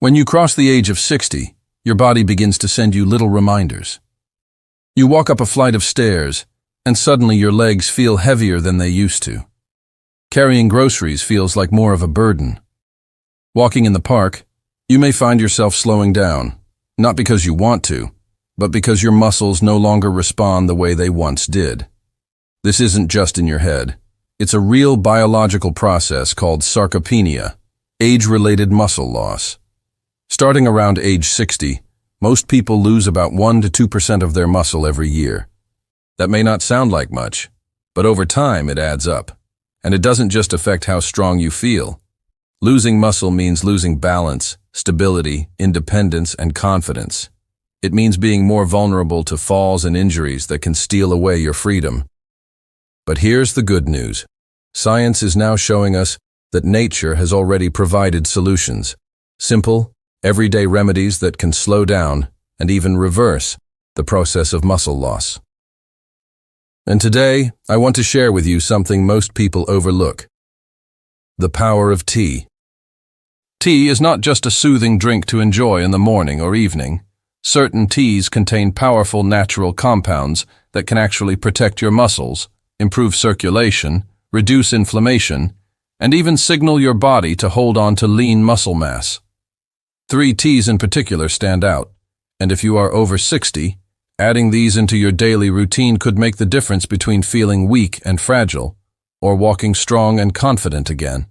When you cross the age of 60, your body begins to send you little reminders. You walk up a flight of stairs, and suddenly your legs feel heavier than they used to. Carrying groceries feels like more of a burden. Walking in the park, you may find yourself slowing down, not because you want to, but because your muscles no longer respond the way they once did. This isn't just in your head. It's a real biological process called sarcopenia, age-related muscle loss. Starting around age 60, most people lose about 1 to 2% of their muscle every year. That may not sound like much, but over time it adds up. And it doesn't just affect how strong you feel. Losing muscle means losing balance, stability, independence, and confidence. It means being more vulnerable to falls and injuries that can steal away your freedom. But here's the good news. Science is now showing us that nature has already provided solutions. Simple, everyday remedies that can slow down and even reverse the process of muscle loss. And today, I want to share with you something most people overlook. The power of tea. Tea is not just a soothing drink to enjoy in the morning or evening. Certain teas contain powerful natural compounds that can actually protect your muscles, improve circulation, reduce inflammation, and even signal your body to hold on to lean muscle mass. 3 teas in particular stand out, and if you are over 60, adding these into your daily routine could make the difference between feeling weak and fragile or walking strong and confident again.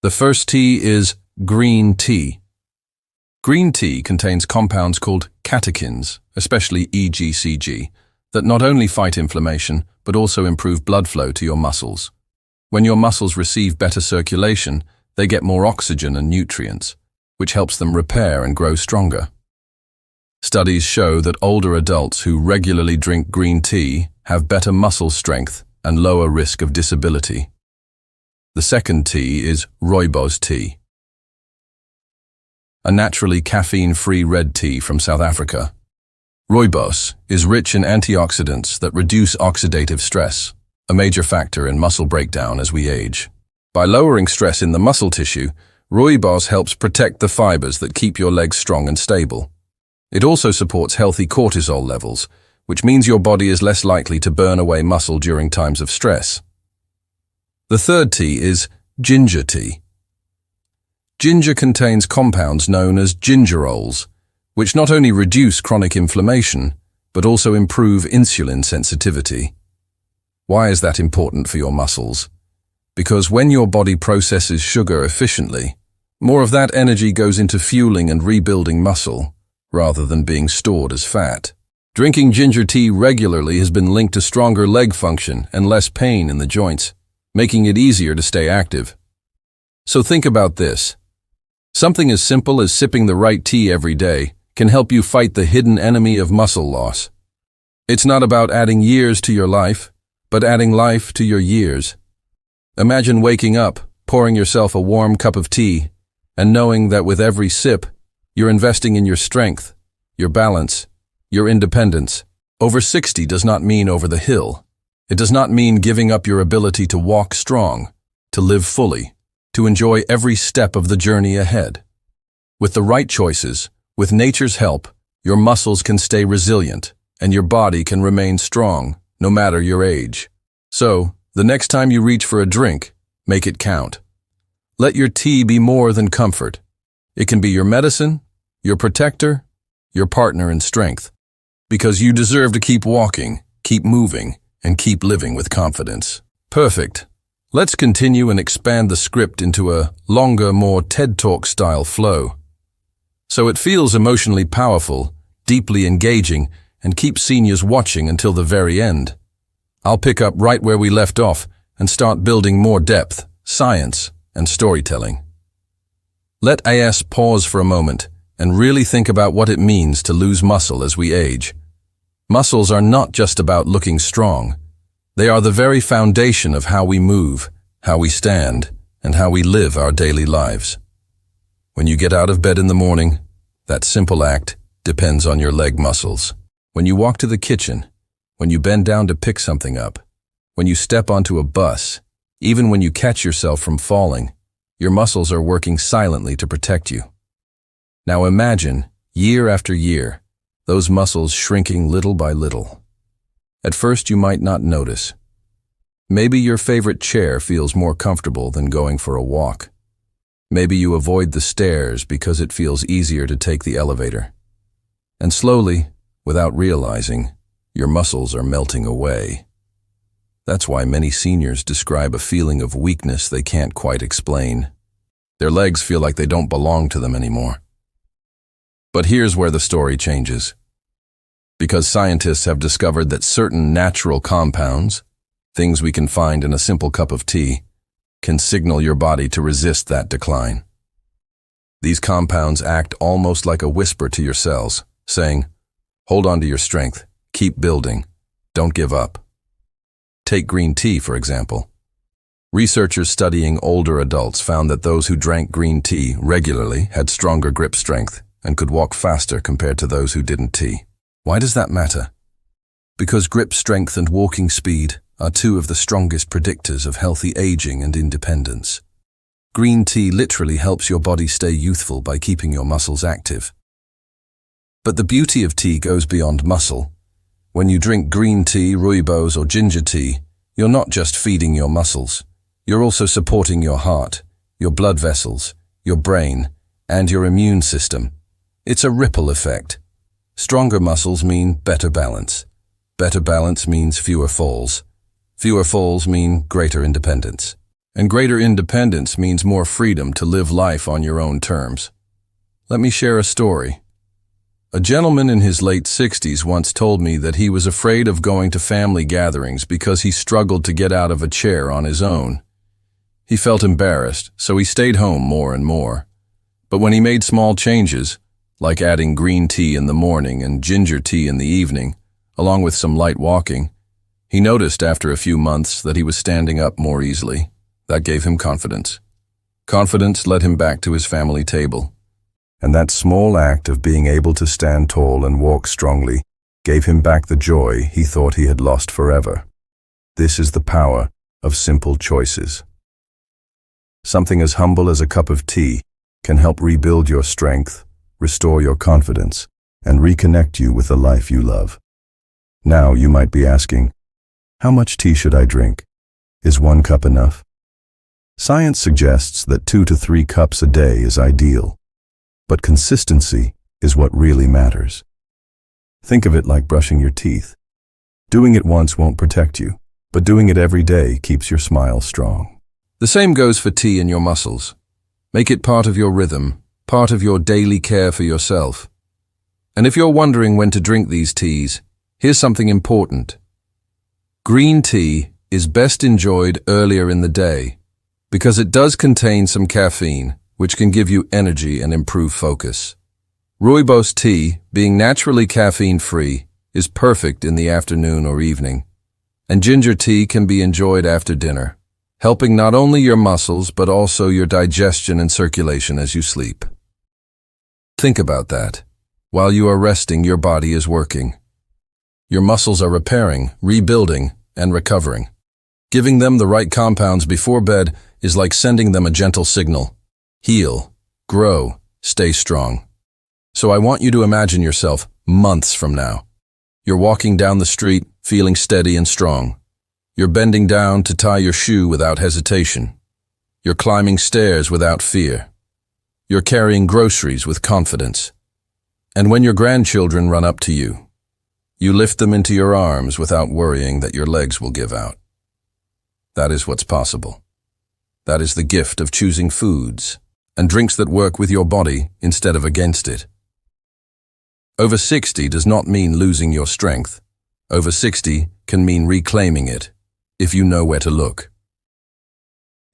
The first tea is green tea. Green tea contains compounds called catechins, especially EGCG, that not only fight inflammation but also improve blood flow to your muscles. When your muscles receive better circulation, they get more oxygen and nutrients, which helps them repair and grow stronger. Studies show that older adults who regularly drink green tea have better muscle strength and lower risk of disability. The second tea is rooibos tea, a naturally caffeine-free red tea from South Africa. Rooibos is rich in antioxidants that reduce oxidative stress, a major factor in muscle breakdown as we age. By lowering stress in the muscle tissue, rooibos helps protect the fibers that keep your legs strong and stable. It also supports healthy cortisol levels, which means your body is less likely to burn away muscle during times of stress. The third tea is ginger tea. Ginger contains compounds known as gingerols, which not only reduce chronic inflammation, but also improve insulin sensitivity. Why is that important for your muscles? Because when your body processes sugar efficiently, more of that energy goes into fueling and rebuilding muscle, rather than being stored as fat. Drinking ginger tea regularly has been linked to stronger leg function and less pain in the joints, making it easier to stay active. So think about this. Something as simple as sipping the right tea every day can help you fight the hidden enemy of muscle loss. It's not about adding years to your life, but adding life to your years. Imagine waking up, pouring yourself a warm cup of tea, and knowing that with every sip, you're investing in your strength, your balance, your independence. Over 60 does not mean over the hill. It does not mean giving up your ability to walk strong, to live fully, to enjoy every step of the journey ahead. With the right choices, with nature's help, your muscles can stay resilient, and your body can remain strong, no matter your age. So, the next time you reach for a drink, make it count. Let your tea be more than comfort. It can be your medicine, your protector, your partner in strength. Because you deserve to keep walking, keep moving, and keep living with confidence. Perfect. Let's continue and expand the script into a longer, more TED Talk style flow. So it feels emotionally powerful, deeply engaging, and keeps seniors watching until the very end. I'll pick up right where we left off and start building more depth, science, and storytelling. Let us pause for a moment and really think about what it means to lose muscle as we age. Muscles are not just about looking strong. They are the very foundation of how we move, how we stand, and how we live our daily lives. When you get out of bed in the morning, that simple act depends on your leg muscles. When you walk to the kitchen, when you bend down to pick something up, when you step onto a bus, even when you catch yourself from falling, your muscles are working silently to protect you. Now imagine, year after year, those muscles shrinking little by little. At first you might not notice. Maybe your favorite chair feels more comfortable than going for a walk. Maybe you avoid the stairs because it feels easier to take the elevator. And slowly, without realizing, your muscles are melting away. That's why many seniors describe a feeling of weakness they can't quite explain. Their legs feel like they don't belong to them anymore. But here's where the story changes. Because scientists have discovered that certain natural compounds, things we can find in a simple cup of tea, can signal your body to resist that decline. These compounds act almost like a whisper to your cells, saying, "Hold on to your strength, keep building, don't give up." Take green tea, for example. Researchers studying older adults found that those who drank green tea regularly had stronger grip strength and could walk faster compared to those who didn't tea. Why does that matter? Because grip strength and walking speed are two of the strongest predictors of healthy aging and independence. Green tea literally helps your body stay youthful by keeping your muscles active. But the beauty of tea goes beyond muscle. When you drink green tea, rooibos, or ginger tea, you're not just feeding your muscles. You're also supporting your heart, your blood vessels, your brain, and your immune system. It's a ripple effect. Stronger muscles mean better balance. Better balance means fewer falls. Fewer falls mean greater independence. And greater independence means more freedom to live life on your own terms. Let me share a story. A gentleman in his late 60s once told me that he was afraid of going to family gatherings because he struggled to get out of a chair on his own. He felt embarrassed, so he stayed home more and more. But when he made small changes, like adding green tea in the morning and ginger tea in the evening, along with some light walking, he noticed after a few months that he was standing up more easily. That gave him confidence. Confidence led him back to his family table. And that small act of being able to stand tall and walk strongly gave him back the joy he thought he had lost forever. This is the power of simple choices. Something as humble as a cup of tea can help rebuild your strength, restore your confidence, and reconnect you with the life you love. Now you might be asking, how much tea should I drink? Is 1 cup enough? Science suggests that 2 to 3 cups a day is ideal. But consistency is what really matters. Think of it like brushing your teeth. Doing it once won't protect you, but doing it every day keeps your smile strong. The same goes for tea and your muscles. Make it part of your rhythm, part of your daily care for yourself. And if you're wondering when to drink these teas, here's something important. Green tea is best enjoyed earlier in the day because it does contain some caffeine, which can give you energy and improve focus. Rooibos tea, being naturally caffeine-free, is perfect in the afternoon or evening. And ginger tea can be enjoyed after dinner, helping not only your muscles but also your digestion and circulation as you sleep. Think about that. While you are resting, your body is working. Your muscles are repairing, rebuilding, and recovering. Giving them the right compounds before bed is like sending them a gentle signal. Heal, grow, stay strong. So I want you to imagine yourself months from now. You're walking down the street, feeling steady and strong. You're bending down to tie your shoe without hesitation. You're climbing stairs without fear. You're carrying groceries with confidence. And when your grandchildren run up to you, you lift them into your arms without worrying that your legs will give out. That is what's possible. That is the gift of choosing foods and drinks that work with your body instead of against it. Over 60 does not mean losing your strength. Over 60 can mean reclaiming it, if you know where to look.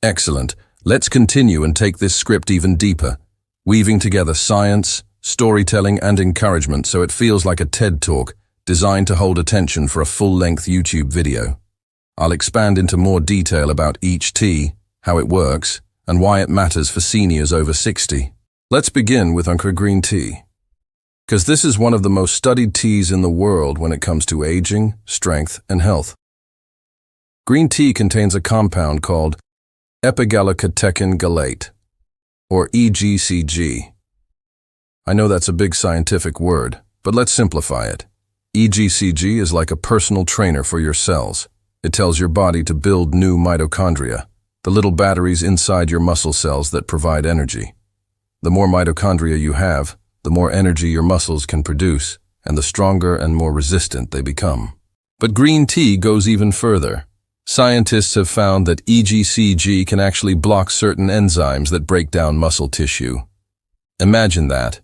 Excellent. Let's continue and take this script even deeper, weaving together science, storytelling, and encouragement so it feels like a TED Talk designed to hold attention for a full-length YouTube video. I'll expand into more detail about each tea, how it works, and why it matters for seniors over 60. Let's begin with green tea, because this is one of the most studied teas in the world when it comes to aging, strength, and health. Green tea contains a compound called epigallocatechin gallate, or EGCG. I know that's a big scientific word, but let's simplify it. EGCG is like a personal trainer for your cells. It tells your body to build new mitochondria, the little batteries inside your muscle cells that provide energy. The more mitochondria you have, the more energy your muscles can produce, and the stronger and more resistant they become. But green tea goes even further. Scientists have found that EGCG can actually block certain enzymes that break down muscle tissue. Imagine that.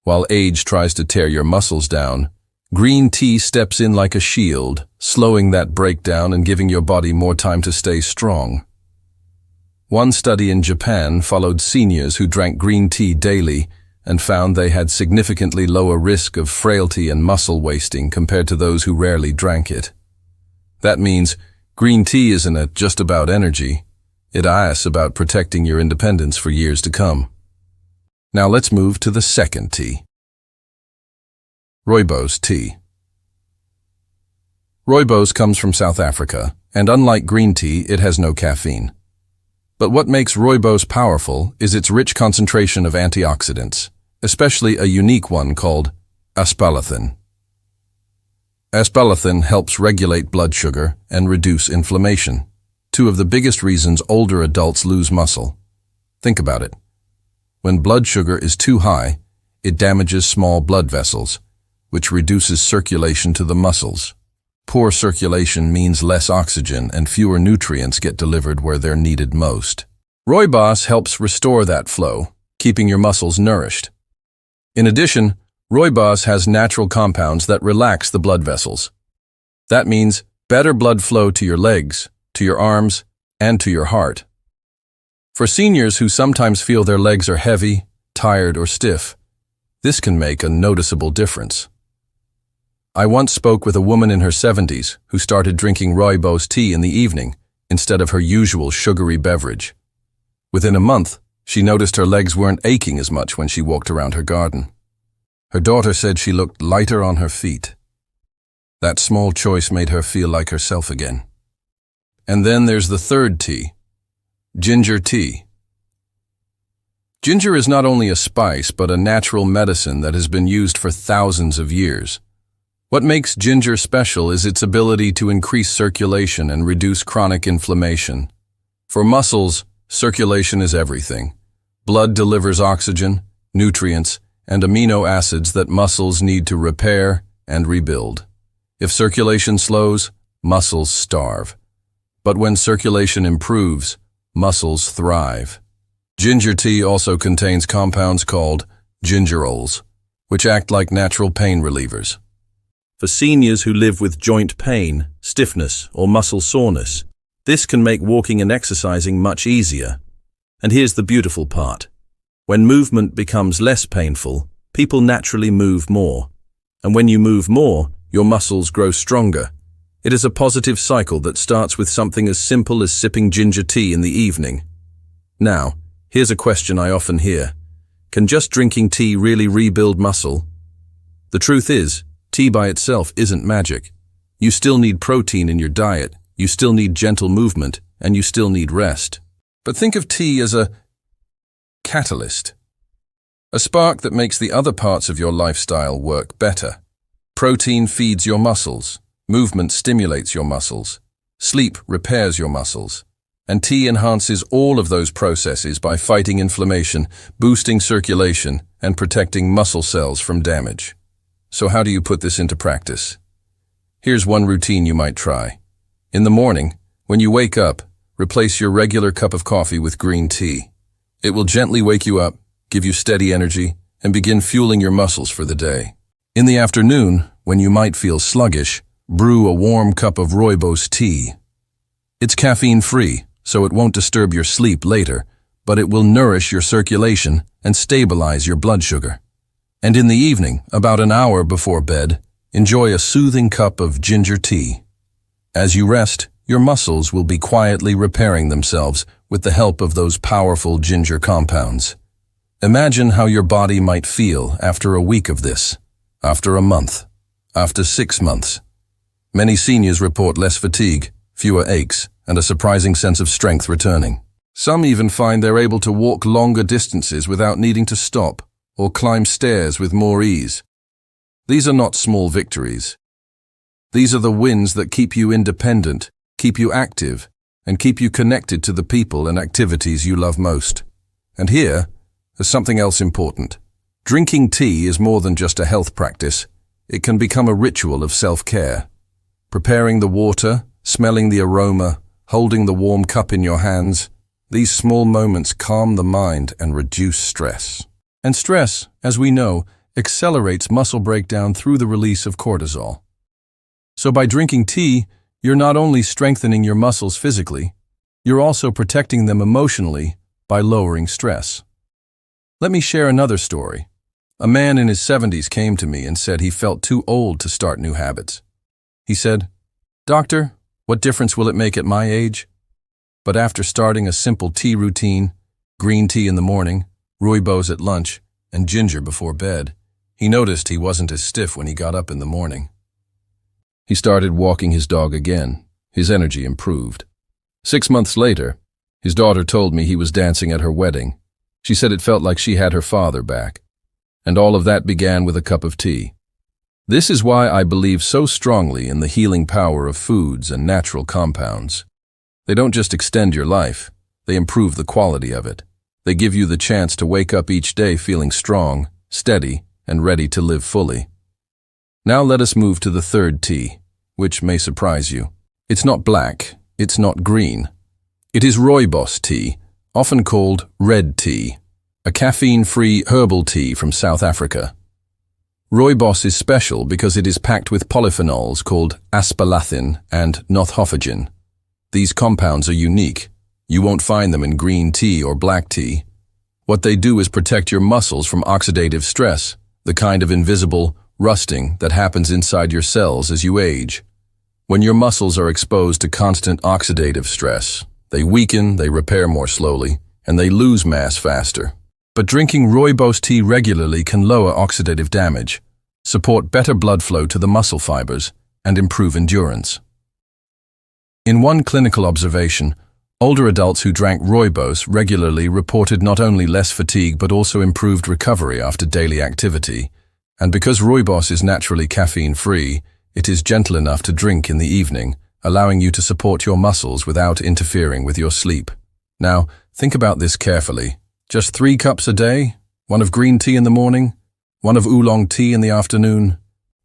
While age tries to tear your muscles down, green tea steps in like a shield, slowing that breakdown and giving your body more time to stay strong. One study in Japan followed seniors who drank green tea daily and found they had significantly lower risk of frailty and muscle wasting compared to those who rarely drank it. That means green tea isn't just about energy, it's about protecting your independence for years to come. Now let's move to the second tea. Rooibos tea. Rooibos comes from South Africa, and unlike green tea, it has no caffeine. But what makes rooibos powerful is its rich concentration of antioxidants, especially a unique one called aspartame. Aspartame helps regulate blood sugar and reduce inflammation, two of the biggest reasons older adults lose muscle. Think about it. When blood sugar is too high, it damages small blood vessels, which reduces circulation to the muscles. Poor circulation means less oxygen and fewer nutrients get delivered where they're needed most. Rooibos helps restore that flow, keeping your muscles nourished. In addition, rooibos has natural compounds that relax the blood vessels. That means better blood flow to your legs, to your arms, and to your heart. For seniors who sometimes feel their legs are heavy, tired, or stiff, this can make a noticeable difference. I once spoke with a woman in her 70s who started drinking rooibos tea in the evening instead of her usual sugary beverage. Within a month, she noticed her legs weren't aching as much when she walked around her garden. Her daughter said she looked lighter on her feet. That small choice made her feel like herself again. And then there's the third tea, ginger tea. Ginger is not only a spice but a natural medicine that has been used for thousands of years. What makes ginger special is its ability to increase circulation and reduce chronic inflammation. For muscles, circulation is everything. Blood delivers oxygen, nutrients, and amino acids that muscles need to repair and rebuild. If circulation slows, muscles starve. But when circulation improves, muscles thrive. Ginger tea also contains compounds called gingerols, which act like natural pain relievers. For seniors who live with joint pain, stiffness, or muscle soreness, this can make walking and exercising much easier. And here's the beautiful part. When movement becomes less painful, people naturally move more. And when you move more, your muscles grow stronger. It is a positive cycle that starts with something as simple as sipping ginger tea in the evening. Now, here's a question I often hear. Can just drinking tea really rebuild muscle? The truth is, tea by itself isn't magic. You still need protein in your diet, you still need gentle movement, and you still need rest. But think of tea as a catalyst. A spark that makes the other parts of your lifestyle work better. Protein feeds your muscles, movement stimulates your muscles, sleep repairs your muscles, and tea enhances all of those processes by fighting inflammation, boosting circulation, and protecting muscle cells from damage. So how do you put this into practice? Here's one routine you might try. In the morning, when you wake up, replace your regular cup of coffee with green tea. It will gently wake you up, give you steady energy, and begin fueling your muscles for the day. In the afternoon, when you might feel sluggish, brew a warm cup of rooibos tea. It's caffeine-free, so it won't disturb your sleep later, but it will nourish your circulation and stabilize your blood sugar. And in the evening, about an hour before bed, enjoy a soothing cup of ginger tea. As you rest, your muscles will be quietly repairing themselves with the help of those powerful ginger compounds. Imagine how your body might feel after a week of this, after a month, after 6 months. Many seniors report less fatigue, fewer aches, and a surprising sense of strength returning. Some even find they're able to walk longer distances without needing to stop. or climb stairs with more ease. These are not small victories. These are the wins that keep you independent, keep you active, and keep you connected to the people and activities you love most. And here is something else important. Drinking tea is more than just a health practice. It can become a ritual of self-care. Preparing the water, smelling the aroma, holding the warm cup in your hands, these small moments calm the mind and reduce stress. And stress, as we know, accelerates muscle breakdown through the release of cortisol. So by drinking tea, you're not only strengthening your muscles physically, you're also protecting them emotionally by lowering stress. Let me share another story. A man in his 70s came to me and said he felt too old to start new habits. He said, "Doctor, what difference will it make at my age?" But after starting a simple tea routine, green tea in the morning, rooibos at lunch, and ginger before bed, he noticed he wasn't as stiff when he got up in the morning. He started walking his dog again. His energy improved. 6 months later, his daughter told me he was dancing at her wedding. She said it felt like she had her father back. And all of that began with a cup of tea. This is why I believe so strongly in the healing power of foods and natural compounds. They don't just extend your life, they improve the quality of it. They give you the chance to wake up each day feeling strong, steady, and ready to live fully. Now let us move to the third tea, which may surprise you. It's not black, it's not green. It is rooibos tea, often called red tea, a caffeine-free herbal tea from South Africa. Rooibos is special because it is packed with polyphenols called aspalathin and nothofagin. These compounds are unique. You won't find them in green tea or black tea. What they do is protect your muscles from oxidative stress, the kind of invisible rusting that happens inside your cells as you age. When your muscles are exposed to constant oxidative stress, they weaken, they repair more slowly, and they lose mass faster. But drinking rooibos tea regularly can lower oxidative damage, support better blood flow to the muscle fibers, and improve endurance. In one clinical observation, older adults who drank rooibos regularly reported not only less fatigue but also improved recovery after daily activity. And because rooibos is naturally caffeine-free, it is gentle enough to drink in the evening, allowing you to support your muscles without interfering with your sleep. Now, think about this carefully. Just 3 cups a day, one of green tea in the morning, one of oolong tea in the afternoon,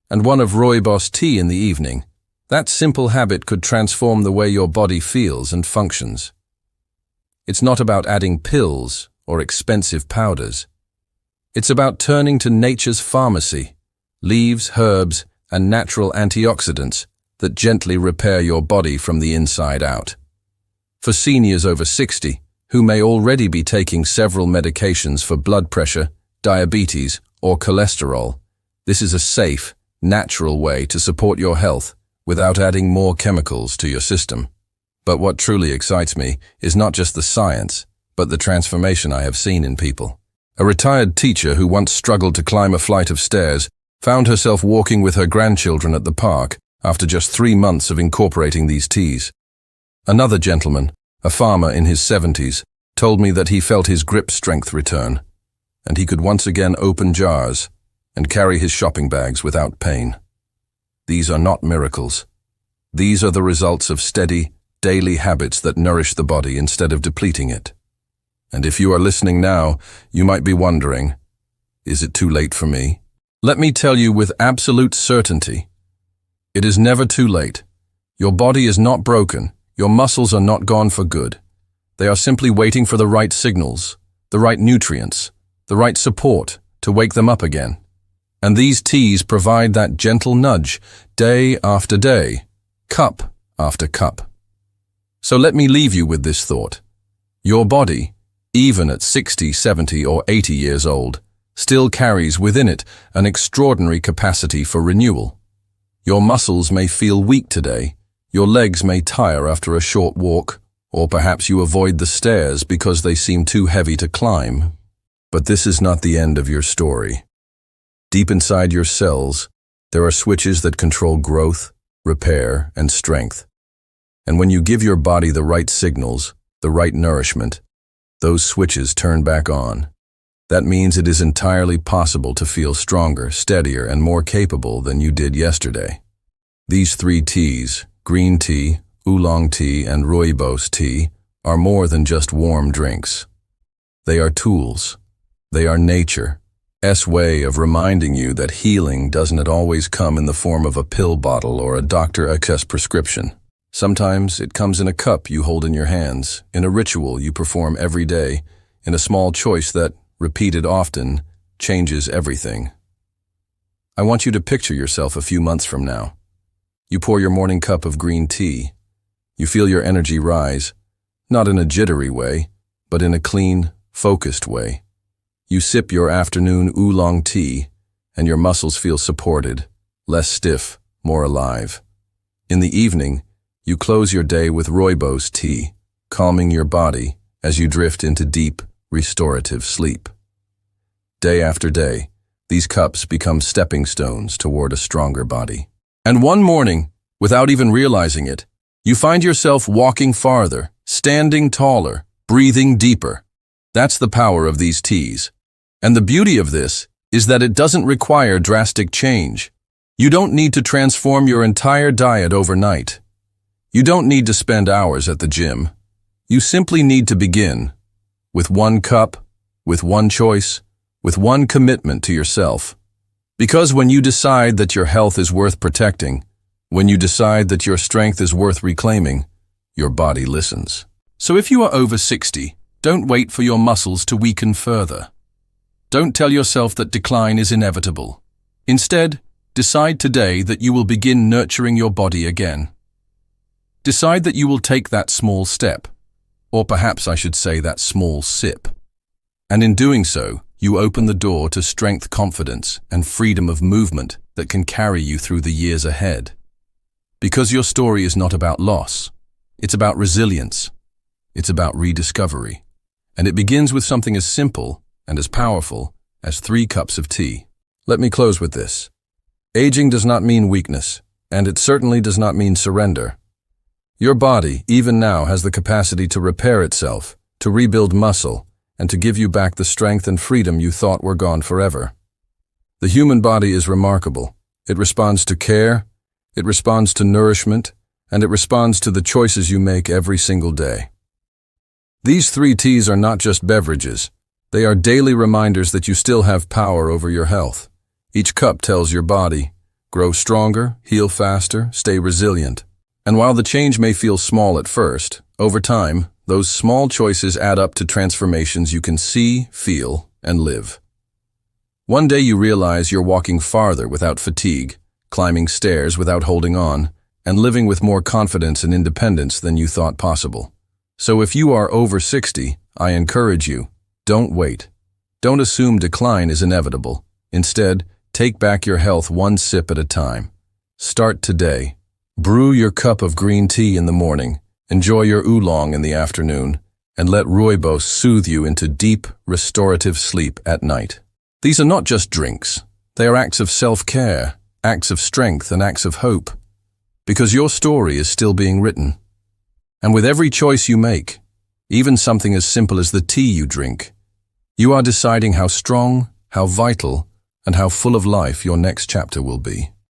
and one of rooibos tea in the evening. That simple habit could transform the way your body feels and functions. It's not about adding pills or expensive powders. It's about turning to nature's pharmacy, leaves, herbs, and natural antioxidants that gently repair your body from the inside out. For seniors over 60, who may already be taking several medications for blood pressure, diabetes, or cholesterol, this is a safe, natural way to support your health without adding more chemicals to your system. But what truly excites me is not just the science, but the transformation I have seen in people. A retired teacher who once struggled to climb a flight of stairs found herself walking with her grandchildren at the park after just 3 months of incorporating these teas. Another gentleman, a farmer in his 70s, told me that he felt his grip strength return, and he could once again open jars and carry his shopping bags without pain. These are not miracles. These are the results of steady, daily habits that nourish the body instead of depleting it. And if you are listening now, you might be wondering, is it too late for me? Let me tell you with absolute certainty, it is never too late. Your body is not broken. Your muscles are not gone for good. They are simply waiting for the right signals, the right nutrients, the right support to wake them up again. And these teas provide that gentle nudge day after day, cup after cup. So let me leave you with this thought. Your body, even at 60, 70, or 80 years old, still carries within it an extraordinary capacity for renewal. Your muscles may feel weak today, your legs may tire after a short walk, or perhaps you avoid the stairs because they seem too heavy to climb. But this is not the end of your story. Deep inside your cells, there are switches that control growth, repair, and strength. And when you give your body the right signals, the right nourishment, those switches turn back on. That means it is entirely possible to feel stronger, steadier, and more capable than you did yesterday. These 3 teas, green tea, oolong tea, and rooibos tea, are more than just warm drinks. They are tools. They are nature's way of reminding you that healing doesn't always come in the form of a pill bottle or a doctor's prescription. Sometimes it comes in a cup you hold in your hands, in a ritual you perform every day, in a small choice that, repeated often, changes everything. I want you to picture yourself a few months from now. You pour your morning cup of green tea. You feel your energy rise, not in a jittery way, but in a clean, focused way. You sip your afternoon oolong tea, and your muscles feel supported, less stiff, more alive. In the evening, you close your day with rooibos tea, calming your body as you drift into deep, restorative sleep. Day after day, these cups become stepping stones toward a stronger body. And one morning, without even realizing it, you find yourself walking farther, standing taller, breathing deeper. That's the power of these teas. And the beauty of this is that it doesn't require drastic change. You don't need to transform your entire diet overnight. You don't need to spend hours at the gym. You simply need to begin with 1 cup, with 1 choice, with 1 commitment to yourself. Because when you decide that your health is worth protecting, when you decide that your strength is worth reclaiming, your body listens. So if you are over 60, don't wait for your muscles to weaken further. Don't tell yourself that decline is inevitable. Instead, decide today that you will begin nurturing your body again. Decide that you will take that small step, or perhaps I should say that small sip. And in doing so, you open the door to strength, confidence, and freedom of movement that can carry you through the years ahead. Because your story is not about loss. It's about resilience. It's about rediscovery. And it begins with something as simple and as powerful as 3 cups of tea. Let me close with this. Aging does not mean weakness, and it certainly does not mean surrender. Your body, even now, has the capacity to repair itself, to rebuild muscle, and to give you back the strength and freedom you thought were gone forever. The human body is remarkable. It responds to care, it responds to nourishment, and it responds to the choices you make every single day. These 3 teas are not just beverages. They are daily reminders that you still have power over your health. Each cup tells your body, grow stronger, heal faster, stay resilient. And while the change may feel small at first, over time, those small choices add up to transformations you can see, feel, and live. One day you realize you're walking farther without fatigue, climbing stairs without holding on, and living with more confidence and independence than you thought possible. So if you are over 60, I encourage you, don't wait. Don't assume decline is inevitable. Instead, take back your health 1 sip at a time. Start today. Brew your cup of green tea in the morning, enjoy your oolong in the afternoon, and let rooibos soothe you into deep, restorative sleep at night. These are not just drinks. They are acts of self-care, acts of strength, and acts of hope. Because your story is still being written. And with every choice you make, even something as simple as the tea you drink, you are deciding how strong, how vital, and how full of life your next chapter will be.